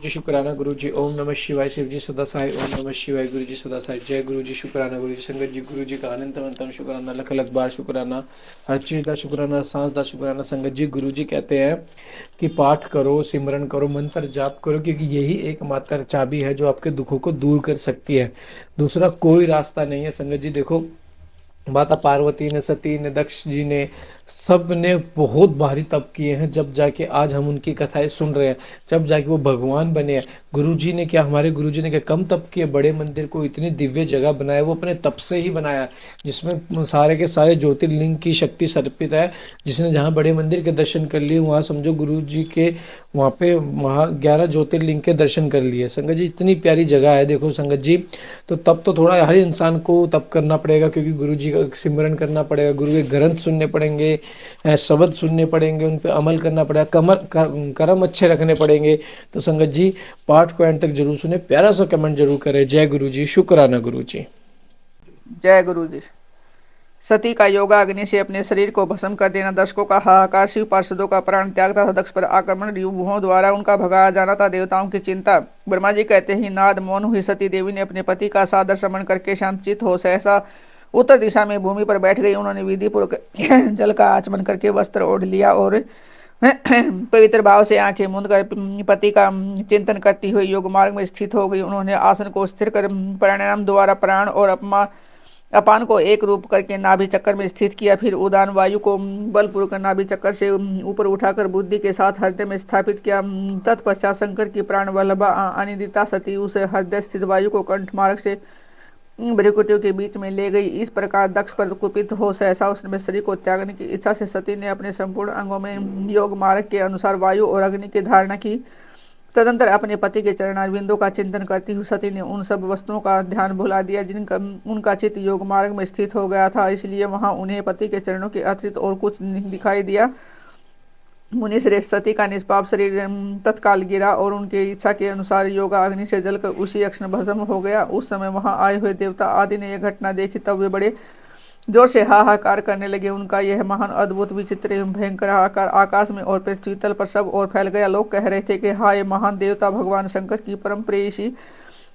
जी शुक्राना गुरु जी। ओम नमः शिवाय। शिव जी सदा साई। ओम नमः शिवाय। गुरु जी सदा साई। जय गुरु जी। शुक्राना गुरु जी। संगत जी गुरु जी का अनंत अनंत शुक्राना, लख लख बार शुक्राना, हर चीज़ का शुक्राना, सांस का शुक्राना। संगत जी गुरु जी कहते हैं कि पाठ करो, सिमरन करो, मंत्र जाप करो, क्योंकि यही एकमात्र चाबी है जो आपके दुखों को दूर कर सकती है। दूसरा कोई रास्ता नहीं है। संगत जी देखो, माता पार्वती ने, सती ने, दक्ष जी ने, सब ने बहुत भारी तप किए हैं, जब जाके आज हम उनकी कथाएं सुन रहे हैं, जब जाके वो भगवान बने हैं। गुरु जी ने क्या, हमारे गुरु जी ने क्या कम तप किए? बड़े मंदिर को इतनी दिव्य जगह बनाया, वो अपने तप से ही बनाया, जिसमें सारे के सारे ज्योतिर्लिंग की शक्ति सर्पित है। जिसने जहाँ बड़े मंदिर के दर्शन कर लिए, वहाँ समझो गुरु जी के वहाँ पे, वहाँ 11 ज्योतिर्लिंग के दर्शन कर लिए। संगत जी इतनी प्यारी जगह है, देखो संगत जी। तो तब तो थोड़ा हर इंसान को तप करना पड़ेगा, क्योंकि गुरु जी का सिमरन करना पड़ेगा, गुरु के ग्रंथ सुनने पड़ेंगे, शब्द सुनने पड़ेंगे, उन पर अमल करना पड़ेगा, कर्म अच्छे रखने पड़ेंगे। तो संगत जी पाठ को एंड तक जरूर सुने, प्यारा सा कमेंट जरूर करें। जय गुरु जी। शुक्राना गुरु जी। जय गुरु जी। सती का योगा अग्नि से अपने शरीर को भस्म कर देना, दर्शकों का हाहाकार, शिव पार्षदों का प्राण त्याग तथा दक्ष पर आक्रमण, युवों द्वारा उनका भगाया जाना था, देवताओं की चिंता। ब्रह्मा जी कहते ही नाद मौन हुई सती देवी ने अपने पति का सादर श्रमण करके शांतचित हो सहसा उत्तर दिशा में भूमि पर बैठ गई। उन्होंने विधि पूर्वक जल का आचमन करके वस्त्र ओढ़ लिया और पवित्र भाव से आंखें मूंद कर पति का चिंतन करती हुई योग मार्ग में स्थित हो गई। उन्होंने आसन को स्थिर कर प्राणायाम द्वारा प्राण और अपान को एक रूप करके नाभि चक्कर में स्थित किया। फिर उदान वायु को बलपूर्वक नाभि चक्कर से ऊपर उठाकर बुद्धि के साथ हृदय में स्थापित किया। तत्पश्चात शंकर की प्राण वल्लभा अनिदिता सती उस हृदय स्थित वायु को कंठ मार्ग से भ्रुकुटियों के बीच में ले गई। इस प्रकार दक्ष पर कुपित हो सहसा उसने शरीर को त्यागने की इच्छा से सती ने अपने संपूर्ण अंगों में योग मार्ग के अनुसार वायु और अग्नि की धारणा की। तदंतर अपने पति के चरणारविंदों का चिंतन करती हुई सती ने उन सब वस्तुओं का ध्यान भुला दिया जिनका उनका चित्त योग मार्ग में स्थित हो गया था, इसलिए वहां उन्हें पति के चरणों के अतिरिक्त और कुछ नहीं दिखाई दिया। मुनिश्रेष्ठ सती का निष्पाप शरीर तत्काल गिरा और उनकी इच्छा के अनुसार योगा अग्नि से जलकर उसी क्षण भस्म हो गया। उस समय वहां आए हुए देवता आदि ने यह घटना देखी, तब वे बड़े जोर से हाहाकार करने लगे। उनका यह महान अद्भुत विचित्र एवं भयंकर हाहाकार आकाश में और पृथ्वी तल पर सब और फैल गया। लोग कह रहे थे कि हाय महान देवता भगवान शंकर की परम प्रेयसी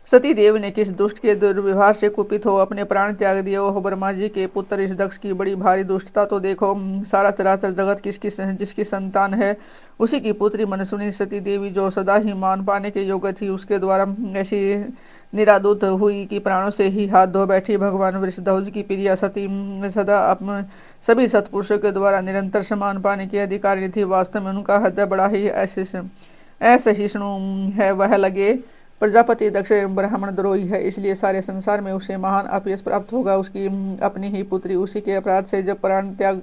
सती देव ने किस दुष्ट के दुर्व्यवहार से कुपित हो अपने प्राण त्याग दिए। ओह ब्रह्मा जी के पुत्र इस दक्ष की बड़ी भारी दुष्टता तो देखो। सारा चराचर जगत जिसकी संतान है उसी की पुत्री मनसुनी सती देवी, जो सदा ही मान पाने के योग्य थी, उसके द्वारा ऐसी निरादूत हुई कि प्राणों से ही हाथ धो बैठी। भगवान वृषध्वज की प्रिया सती सदा अपने सभी सत्पुरुषों के द्वारा निरंतर सम्मान पाने की अधिकारी थी। वास्तव में उनका हृदय बड़ा ही असहिष्णु है। वह लगे प्रजापति दक्ष ब्राह्मण द्रोही है, इसलिए सारे संसार में उसे महान अपयश प्राप्त होगा। उसकी अपनी ही पुत्री उसी के अपराध से जब प्राण त्याग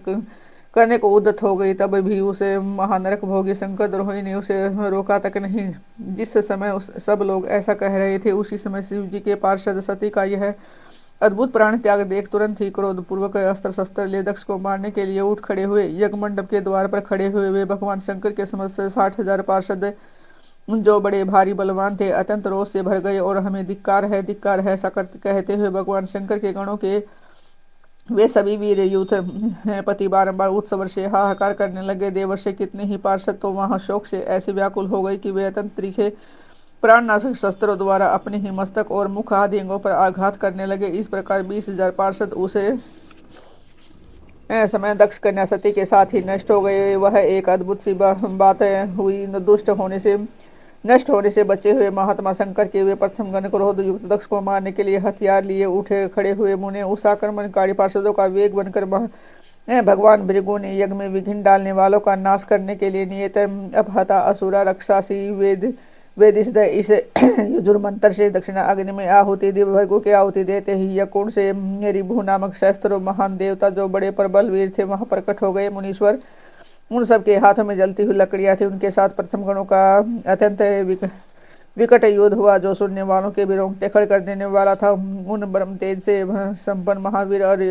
करने को उद्यत हो गई, तब भी उसे महानरक भोगी शंकर द्रोही ने उसे रोका तक नहीं। जिस समय सब लोग ऐसा कह रहे थे, उसी समय शिव जी के पार्षद सती का यह अद्भुत प्राण त्याग देख तुरंत ही क्रोध पूर्वक अस्त्र शस्त्र ले दक्ष को मारने के लिए उठ खड़े हुए। यज्ञ मंडप के द्वार पर खड़े हुए वे भगवान शंकर के समस्त 60,000 पार्षद, जो बड़े भारी बलवान थे, अत्यंत रोष से भर गए और हमें धिक्कार है, धिक्कार है ऐसा कहते हुए भगवान शंकर के गणों के वे सभी वीर यूथ पति बारंबार उत्सव से हाहाकार करने लगे। देवर्षि कितने ही पार्षद तो वहां शोक से ऐसे व्याकुल हो गए कि वे अत्यंत तीखे प्राणनाशक शस्त्रों द्वारा अपने ही मस्तक और मुख आदि अंगों पर आघात करने लगे। इस प्रकार 20,000 पार्षद उसे समय दक्ष कन्या सती के साथ ही नष्ट हो गए। वह एक अद्भुत सी बात हुई। दुष्ट होने से नष्ट होने से बचे हुए महात्मा शंकर के वे प्रथम गण क्रोध युक्त दक्ष को मारने के लिए हथियार लिए उठे खड़े हुए। मुने उस आक्रमणकारी पार्षदों का वेग बनकर भगवान भृगु ने यज्ञ में विघ्न डालने वालों का नाश करने के लिए नियत अपहता असुरा रक्षासी वेदिस इस युजुर मंत्र से दक्षिणा अग्नि में आहुति दी। भृगु के आहुति देते ही यकुण से रिभु नामक शस्त्र महान देवता, जो बड़े प्रबल वीर थे, वहां प्रकट हो गए। मुनीश्वर उन सबके हाथों में जलती हुई लकड़ियां थी। उनके साथ प्रथम गणों का अत्यंत विकट युद्ध हुआ, जो सुनने वालों के भी रोंगटे खड़े कर देने वाला था। उन ब्रह्म तेज से संपन्न महावीर और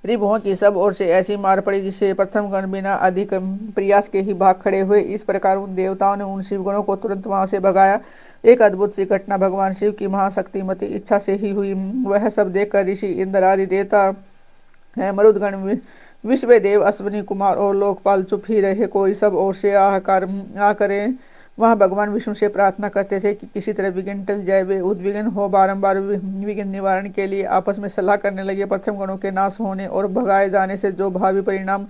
रिभुओं की सब ओर से ऐसी मार पड़ी जिससे प्रथम गण बिना अधिक प्रयास के ही भाग खड़े हुए। इस प्रकार उन देवताओं ने उन शिवगणों को तुरंत वहां से भगाया। एक अद्भुत सी घटना भगवान शिव की महाशक्तिमती इच्छा से ही हुई। वह सब देखकर ऋषि इंद्र आदि देवता मरुदगण विश्वदेव अश्विनी कुमार और लोकपाल चुप ही रहे। कोई सब ओर से आकरे वहाँ भगवान विष्णु से प्रार्थना करते थे कि किसी तरह विघ्न टल जाए। वे उद्विग्न हो बारंबार विघ्न निवारण के लिए आपस में सलाह करने लगे। प्रथम गणों के नाश होने और भगाए जाने से जो भावी परिणाम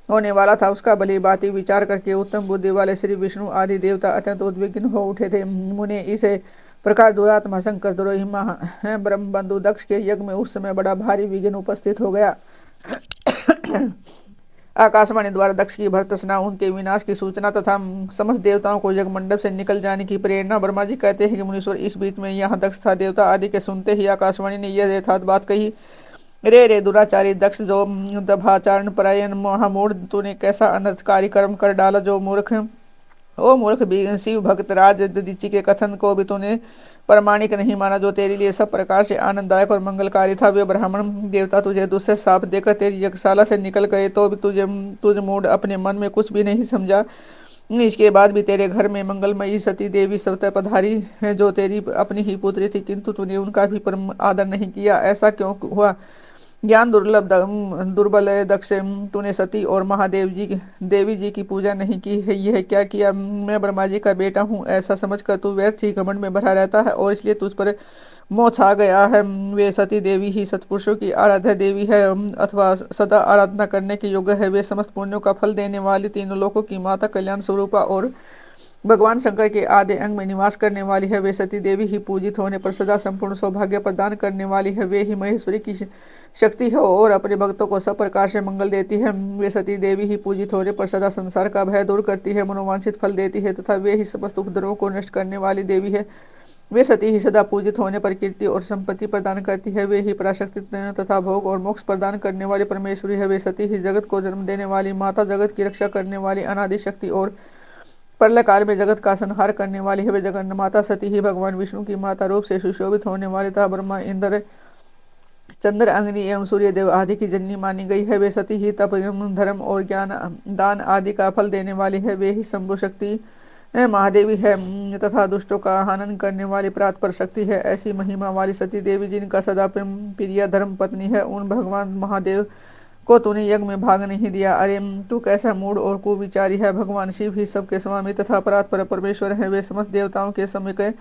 होने वाला था उसका भली भांति विचार करके उत्तम बुद्धि वाले श्री विष्णु आदि देवता अत्यंत उद्विग्न हो उठे थे। मुने इसे प्रकार दुरात्मा शंकर द्रोही ब्रह्म बंधु दक्ष के यज्ञ में उस समय बड़ा भारी विघ्न उपस्थित हो गया। आकाशवाणी द्वारा दक्ष की भर्त्सना, उनके विनाश की सूचना तथा समस्त देवताओं को यज्ञ मंडप से निकल जाने की प्रेरणा। ब्रह्मा जी कहते हैं कि मुनीश्वर, इस बीच में यहाँ दक्ष था। देवता आदि के सुनते ही आकाशवाणी ने यह यथार्थ बात कही। रे दुराचारी दक्ष, जो दभाचारण परायण महामूढ़, तूने कैसा अनर्थकारी कर्म कर डाला। जो मूर्ख, ओ मूर्ख, शिव भक्त राज दधीचि के कथन को भी तूने प्रमाणिक नहीं माना, जो तेरे लिए सब प्रकार से आनंददायक और मंगलकारी था। वे ब्राह्मण देवता तुझे दूसरे साप देकर तेरी यज्ञशाला से निकल गए तो भी तुझ मूड अपने मन में कुछ भी नहीं समझा। इसके बाद भी तेरे घर में मंगलमयी सती देवी स्वतः पधारी है, जो तेरी अपनी ही पुत्री थी, किंतु तूने उनका भी परम आदर नहीं किया। ऐसा क्यों हुआ? ज्ञान दुर्बल है दक्ष, तूने सती और महादेव जी देवी जी की पूजा नहीं की है। यह क्या किया? मैं ब्रह्मा जी का बेटा हूँ ऐसा समझकर तू व्यर्थ ही घमंड में भरा रहता है और इसलिए तुझ पर मोह छा गया है। वे सती देवी ही सत्पुरुषों की आराध्य देवी है अथवा सदा आराधना करने के योग्य है। वे समस्त पुण्यों का फल देने वाली, तीनों लोकों की माता, कल्याण स्वरूपा और भगवान शंकर के आधे अंग में निवास करने वाली है। वे सती देवी ही पूजित होने पर सदा संपूर्ण सौभाग्य प्रदान करने वाली है। वे ही महेश्वरी की शक्ति है और अपने भक्तों को सब प्रकार से मंगल देती है। वे सती देवी ही पूजित होने पर सदा संसार का भय दूर करती है, मनोवांछित फल देती है तथा वे ही समस्त उपद्रवों को नष्ट करने वाली देवी है। वे सती ही सदा पूजित होने पर कीर्ति और संपत्ति प्रदान करती है। वे ही पराशक्ति तथा भोग और मोक्ष प्रदान करने वाली परमेश्वरी है। वे सती ही जगत को जन्म देने वाली माता, जगत की रक्षा करने वाली अनादि शक्ति और प्रलय काल में जगत का संहार करने वाली है। वे जगन्नाथ माता सती ही भगवान विष्णु की माता रूप से सुशोभित होने वाली तथा ब्रह्मा, इंद्र, चंद्र, अग्नि एवं सूर्य देव आदि की जननी मानी गई है। वे सती ही तप, धर्म और ज्ञान दान आदि का फल देने वाली है। वे ही शंभु शक्ति महादेवी है तथा दुष्टों का हनन करने वाली परात्पर शक्ति है। ऐसी महिमा वाली सती देवी, जिनका सदा प्रिय धर्म पत्नी है, उन भगवान महादेव को तूने यज्ञ में भाग नहीं दिया। अरे तू कैसा मूढ़ और कुविचारी है। भगवान शिव ही सबके स्वामी तथा परात्पर परमेश्वर है। वे समस्त देवताओं के समय के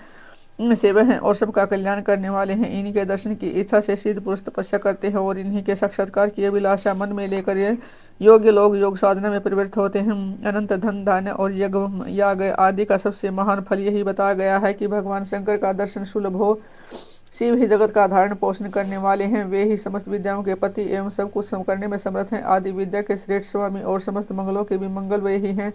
सेवक हैं और सबका कल्याण करने वाले हैं। इन्हीं के दर्शन की इच्छा से सिद्ध पुरुष तपस्या करते हैं और इन्हीं के साक्षात्कार की अभिलाषा मन में लेकर ये योग्य लोग योग साधना में प्रवृत्त होते हैं। अनंत धन, धान्य और यज्ञ याग आदि का सबसे महान फल यही बताया गया है कि भगवान शंकर का दर्शन सुलभ हो। शिव ही जगत का धारण पोषण करने वाले हैं। वे ही समस्त विद्याओं के पति एवं सब कुछ करने में समर्थ हैं। आदि विद्या के श्रेष्ठ स्वामी और समस्त मंगलों के भी मंगल वे ही हैं।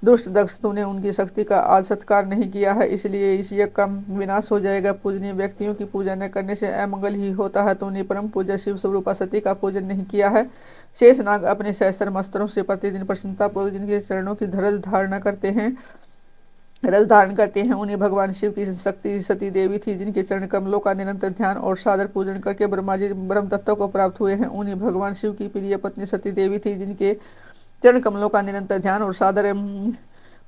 दुष्ट दक्ष, तूने उनकी शक्ति का आज सत्कार नहीं किया है, इसलिए इस यज्ञ का विनाश हो जाएगा। पूजनीय व्यक्तियों की पूजा न करने से अमंगल ही होता है। तूने परम पूज्य शिव स्वरूपा सती का पूजन नहीं किया है। शेष नाग अपने सहस्त्र मस्तरों से प्रतिदिन प्रसन्नतापूर्वक जिनके चरणों की रज धारण करते हैं, उन्हें भगवान शिव की शक्ति सती देवी थी, जिनके चरण कमलों का निरंतर ध्यान और सादर पूजन करके ब्रह्मा जी ब्रह्म तत्व को प्राप्त हुए हैं। उन्हें भगवान शिव की प्रिय पत्नी सती देवी थी, जिनके चरण कमलों का निरंतर ध्यान और सादर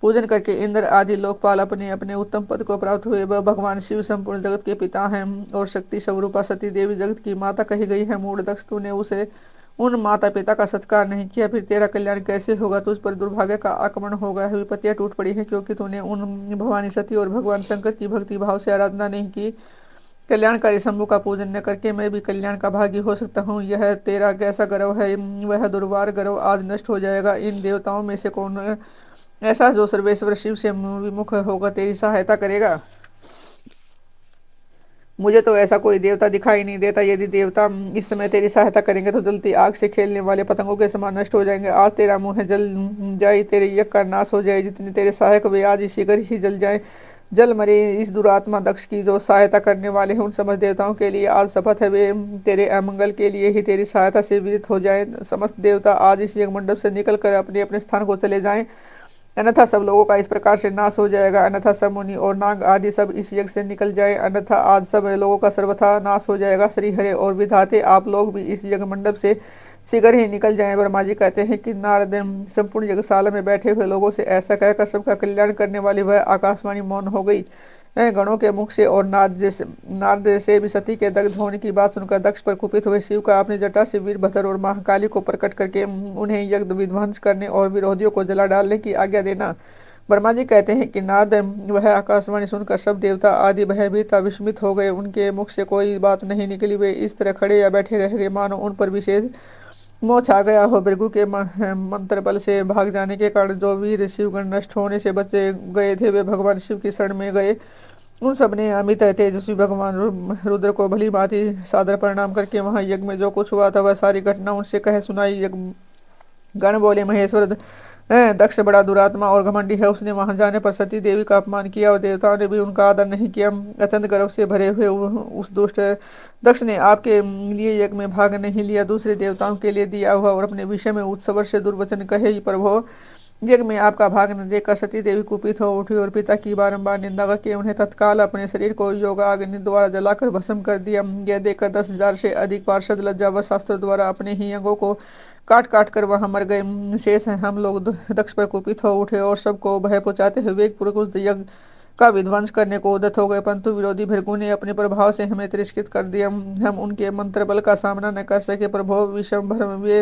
पूजन करके इंद्र आदि लोकपाल अपने अपने उत्तम पद को प्राप्त हुए। वह भगवान शिव संपूर्ण जगत के पिता हैं और शक्ति स्वरूपा सती देवी जगत की माता कही गई है। मूढ़ दक्ष, तूने उसे उन माता पिता का सत्कार नहीं किया, फिर तेरा कल्याण कैसे होगा? तुझ पर दुर्भाग्य का आक्रमण हो गया है, विपत्तियां टूट पड़ी है, क्योंकि तूने उन भवानी सती और भगवान शंकर की भक्ति भाव से आराधना नहीं की। कल्याणकारी शंभु का पूजन न करके मैं भी कल्याण का भागी हो सकता हूँ। यह तेरा कैसा गर्व है? वह दुर्वार गर्व आज नष्ट हो जाएगा। इन देवताओं में से कौन ऐसा जो सर्वेश्वर शिव से विमुख होगा तेरी सहायता करेगा? मुझे तो ऐसा कोई देवता दिखाई नहीं देता। यदि देवता इस समय तेरी सहायता करेंगे तो जलती आग से खेलने वाले पतंगों के समान नष्ट हो जाएंगे। आज तेरा मुंह है जल जाए, तेरे यज्ञ का नाश हो जाए। जितने तेरे सहायक वे आज शीघ्र ही जल जाए, जल मरे। इस दुरात्मा दक्ष की जो सहायता करने वाले हैं, उन समस्त देवताओं के लिए आज शपथ है, वे तेरे अमंगल के लिए ही तेरी सहायता से विदित हो जाए। समस्त देवता आज इस यज्ञ मंडप से निकल कर अपने अपने स्थान को चले जाएं, अन्यथा सब लोगों का इस प्रकार से नाश हो जाएगा। अन्यथा सब मुनि और नाग आदि सब इस यज्ञ से निकल जाए, अन्यथा आज सब लोगों का सर्वथा नाश हो जाएगा। श्री हरे और विधाते, आप लोग भी इस यज्ञ मंडप से शीघ्र ही निकल जाएं। ब्रह्मा जी कहते हैं कि नारद संपूर्ण यज्ञशाला में बैठे हुए लोगों से ऐसा कहकर सबका कल्याण करने वाली वह आकाशवाणी मौन हो गई। गणों के मुख से और नारद से भी सती के दग्ध होने की बात सुनकर दक्ष पर कुपित हुए शिव का अपनी जटा से वीरभद्र और महाकाली को प्रकट करके उन्हें यज्ञ विध्वंस करने और विरोधियों को जला डालने की आज्ञा देना। ब्रह्मा जी कहते हैं कि नाद, वह आकाशवाणी सुनकर सब देवता आदि भयभीत विस्मित हो गए। उनके मुख से कोई बात नहीं निकली। वे इस तरह खड़े या बैठे रह गए मानो उन पर विशेष मोह छा गया हो। भृगु के मंत्र बल से भाग जाने के कारण जो वीर शिवगण नष्ट होने से बचे गए थे, वे भगवान शिव की शरण में गए। उन सब ने अमित तेजस्वी भगवान रुद्र को भली भांति सादर प्रणाम करके वहां यज्ञ में जो कुछ हुआ था वह सारी घटना उनसे कह सुनाई। यज्ञ गण बोले, महेश्वर दक्ष बड़ा दुरात्मा और घमंडी है। उसने वहां जाने पर सती देवी का अपमान किया और देवताओं ने भी उनका आदर नहीं किया। अत्यंत गर्व से भरे हुए उस दुष्ट दक्ष ने आपके लिए यज्ञ में भाग नहीं लिया, दूसरे देवताओं के लिए दिया हुआ और अपने विषय में उत्सवर से दुर्वचन कहे। प्रभो, यज्ञ में आपका भाग न देखकर सती देवी कुपित हो उठी और पिता की बारंबार निंदा करके उन्हें तत्काल अपने शरीर को योगाग्नि द्वारा जलाकर भस्म कर दिया। यह देखकर 10,000 से अधिक पार्षद लज्जावश शास्त्र द्वारा अपने ही अंगों को काट काट कर वहां मर गए। शेष है हम लोग दक्ष पर कुपित हो उठे और सबको भय पहुंचाते हुए वेग पूर्वक उस यज्ञ का विध्वंस करने को उद्यत हो गए, परंतु विरोधी भृगु ने अपने प्रभाव से हमें तिरस्कृत कर दिया। हम उनके मंत्र बल का सामना न कर सके। प्रभो, विषम वे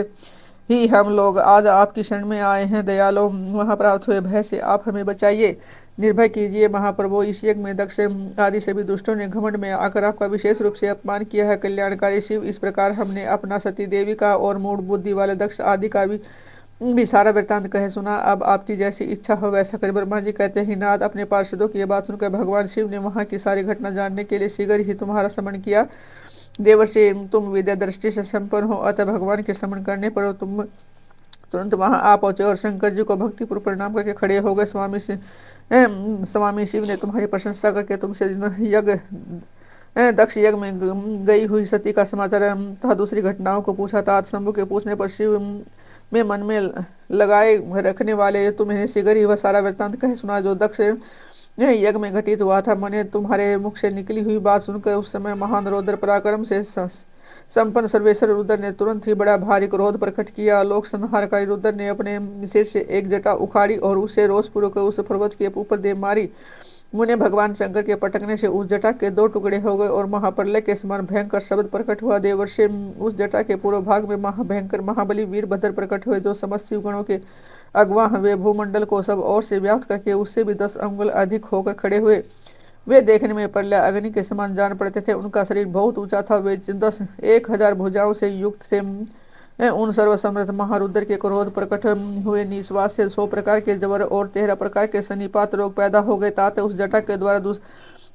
ही हम लोग आज आपकी शरण में आए हैं। दयालो, वहां प्राप्त हुए भय से आप हमें बचाइए, निर्भय कीजिए। महाप्रभु, इस यज्ञ में दक्ष आदि सभी दुष्टों ने घमंड में आकर आपका विशेष रूप से अपमान किया है। कल्याणकारी शिव, इस प्रकार हमने अपना सती देवी का और मूढ़ बुद्धि वाले दक्ष आदि का भी सारा वृत्तांत कहे सुना। अब आपकी जैसी इच्छा हो वैसा करे। ब्रह्मा जी कहते हैं, नाथ, अपने पार्षदों की यह बात सुनकर भगवान शिव ने वहां की सारी घटना जानने के लिए शीघ्र ही तुम्हारा समन किया। देवर्षि, तुम विद्या दृष्टि से संपन्न हो, अतः भगवान के समन करने पर तुम तुरंत वहां आ पहुंचे और शंकर जी को भक्तिपूर्वक प्रणाम करके खड़े हो गए। स्वामी शिव ने तुम्हारी प्रशंसा करके तुमसे यज्ञ दक्ष यज्ञ में गई हुई सती का समाचार तथा दूसरी घटनाओं को पूछा था। शंभु के पूछने पर शिव में मन में लगाए रखने वाले तुम्हें शीघ्र ही वह सारा वृत्तांत कह सुना जो दक्ष यज्ञ में घटित हुआ था। मैंने तुम्हारे मुख से निकली हुई बात सुनकर उस समय महान रौद्र पराक्रम से संपन्न सर्वेश्वर रुद्र ने तुरंत ही बड़ा भारी क्रोध प्रकट किया। लोक संहारकारी रुद्र ने अपने सिर से एक जटा उखाड़ी और उसे रोषपूर्वक उस पर्वत के ऊपर दे मारी। मुने भगवान शंकर के पटकने से उस जटा के 2 टुकड़े हो गए और महाप्रलय के समान भयंकर शब्द प्रकट हुआ। देवर्षि, उस जटा के पूर्व भाग में महाभयंकर महाबली वीरभद्र प्रकट हुए, जो समस्त शिवगणों के अगवा वे भूमंडल को सब ओर से व्याप्त करके उससे भी 10 अंगुल अधिक होकर खड़े हुए। वे देखने में प्रलय अग्नि के समान जान पड़ते थे। उनका शरीर बहुत ऊंचा था। वे 1,000 भुजाओं से युक्त थे। उन सर्वसमर्थ महारुद्र के क्रोध प्रकट हुए निश्वास से 100 प्रकार के जबर और 13 प्रकार के सन्निपात रोग पैदा हो गए। तात उस जटा के द्वारा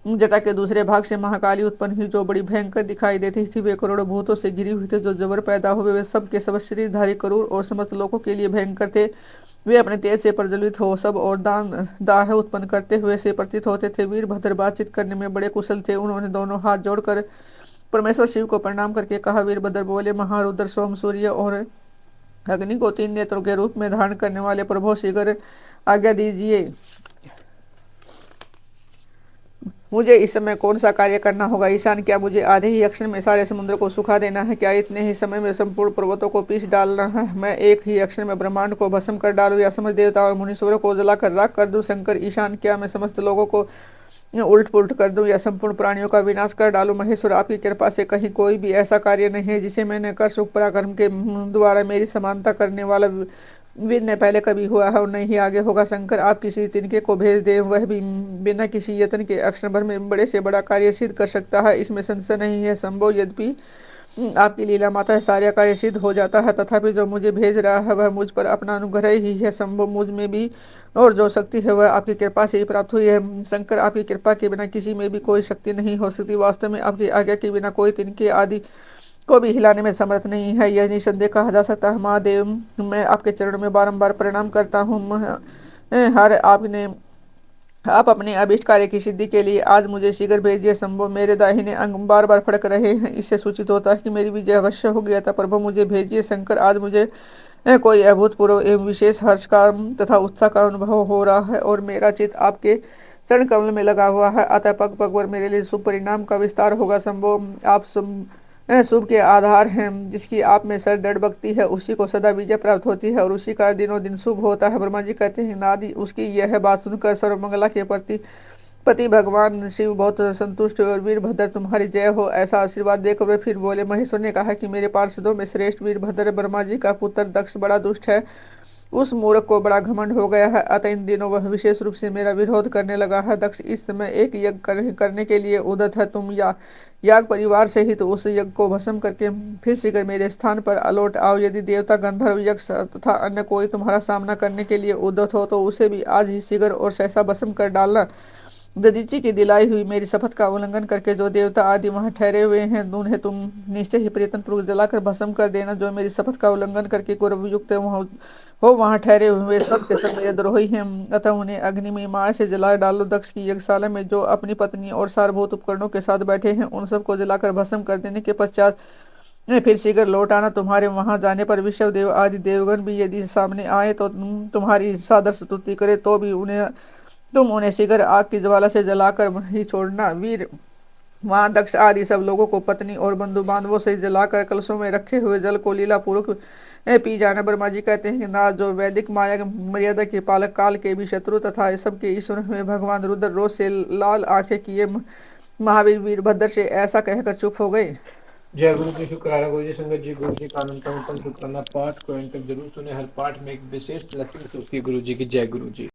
जटा के दूसरे भाग से महाकाली उत्पन्न हुई, जो बड़ी भयंकर दिखाई देती थी। वे करोड़ों भूतों से गिरी हुई थे जो जबर पैदा हुए। वे सब के सब शरीरधारी क्रूर और समस्त लोगों के लिए भयंकर थे। वे अपने तेज से प्रज्वलित हो सब और दाह उत्पन्न करते हुए से प्रतीत होते थे। वीरभद्र बातचीत करने में बड़े कुशल थे। उन्होंने दोनों हाथ जोड़कर परमेश्वर शिव को प्रणाम करके कहा। वीरभद्र बोले, महारुद्र, सोम, सूर्य और अग्नि को 3 नेत्रों के रूप में धारण करने वाले प्रभु, शीघ्र आज्ञा दीजिए। मुझे इस समय कौन सा कार्य करना होगा? ईशान, क्या मुझे आधे ही अक्षर में सारे समुद्र को सुखा देना है? क्या इतने ही समय में संपूर्ण पर्वतों को पीस डालना है? मैं एक ही अक्षर में ब्रह्मांड को भस्म कर डालूं या समस्त देवताओं और मुनीश्वरों को जलाकर राख कर दूं? शंकर, ईशान, क्या मैं समस्त लोगों को उल्ट पुलट कर दूं या संपूर्ण प्राणियों का विनाश कर डालूं? महेश्वर, आपकी कृपा से कहीं कोई भी ऐसा कार्य नहीं है जिसे मैंने कर सुख पराक्रम के द्वारा मेरी समानता करने वाला वीर ने पहले कभी हुआ है और नहीं ही आगे होगा। शंकर, आप किसी तिनके को भेज दे, वह भी बिना किसी यत्न के अक्षर भर में बड़े से बड़ा कार्य सिद्ध कर सकता है, इसमें संशय नहीं है। संभव यद्यपि आपकी लीला माता है, सारा कार्य सिद्ध हो जाता है, तथापि जो मुझे भेज रहा है वह मुझ पर अपना अनुग्रह ही है। संभव मुझ में भी और जो शक्ति है वह आपकी कृपा से ही प्राप्त हुई है। शंकर, आपकी कृपा के बिना किसी में भी कोई शक्ति नहीं हो सकती। वास्तव में आपकी आज्ञा के बिना कोई तिनके आदि को भी हिलाने में समर्थ नहीं है, यह निसंदेह कहा जा सकता है। महादेव, मैं आपके चरणों में बारंबार प्रणाम करता हूँ। हर आप अपने अभिष्ट कार्य की सिद्धि के लिए आज मुझे शीघ्र भेजिए। संभव, मेरे दाहिने अंग बार बार फड़क रहे हैं, इससे सूचित होता है कि मेरी विजय अवश्य हो गया था। प्रभु, मुझे भेजिए। शंकर, आज मुझे कोई अभूतपूर्व एवं विशेष हर्ष का तथा उत्साह का अनुभव हो रहा है और मेरा चित्त आपके चरण कमल में लगा हुआ है, अतः पग पग पर मेरे लिए शुभ परिणाम का विस्तार होगा। संभव, आप शुभ के आधार हैं, जिसकी आप में सरदृढ़ भक्ति है उसी को सदा विजय प्राप्त होती है और उसी का दिनों दिन शुभ होता है। ब्रह्मा जी कहते हैं, नादि उसकी यह बात सुनकर सर्वमंगला के पति भगवान शिव बहुत संतुष्ट हुए और वीरभद्र, तुम्हारी जय हो, ऐसा आशीर्वाद देकर वे फिर बोले। महेश्वर ने कहा कि मेरे पार्षदों में श्रेष्ठ वीरभद्र ब्रह्मा जी का पुत्र दक्ष बड़ा दुष्ट है। उस मूर्ख को बड़ा घमंड हो गया है, अतः इन दिनों वह विशेष रूप से मेरा विरोध करने लगा है। दक्ष इस समय एक यज्ञ करने के लिए उद्यत है। तुम या याग परिवार से ही तो उस यज्ञ को भस्म करके फिर शीघ्र मेरे स्थान पर अलौट आओ। यदि देवता, गंधर्व, यक्ष तथा अन्य कोई तुम्हारा सामना करने के लिए उद्यत हो तो उसे भी आज ही शीघ्र और सहसा भस्म कर डालना। दधीचि की दिलाई हुई मेरी शपथ का उल्लंघन करके जो देवता आदि वहां ठहरे हुए हैं उन्हें तुम निश्चय ही प्रयत्न पूर्वक जलाकर भस्म कर देना। जो मेरी शपथ का उल्लंघन करके गौरवयुक्त वहां ठहरे हुए सब के सब मेरे द्रोही हैं, अतः उन्हें अग्नि में माया से जला डालो। दक्ष की यज्ञशाला में जो अपनी पत्नी और सारभूत उपकरणों के साथ बैठे हैं उन सबको जलाकर भस्म कर देने के पश्चात फिर शीघ्र लौट आना। तुम्हारे वहां जाने पर विश्व देव आदि देवगण भी यदि सामने आए तो तुम्हारी सादर स्तुति करे तो भी तुम उन्हें शीघ्र आग की ज्वाला से जलाकर ही छोड़ना। वीर वहां दक्ष आदि सब लोगों को पत्नी और बंधु बांधवों से जलाकर कलशों में रखे हुए जल को लीला पूर्वक पी जाना। ब्रह्मा जी कहते हैं कि नाथ, जो वैदिक माया मर्यादा के पालक, काल के भी शत्रु तथा सबके ईश्वर हुए भगवान रुद्र रोज से लाल आंखें किए महावीर वीरभद्र से ऐसा कहकर चुप हो गए। जय गुरु जी, शुक्राना गुरु जी, संगत जी, गुरु जी का अनंतम शुक्राना। पाठ को अंत तक जरूर सुने। हर पाठ में एक विशेष लेसन होती है गुरु जी की। जय गुरु जी।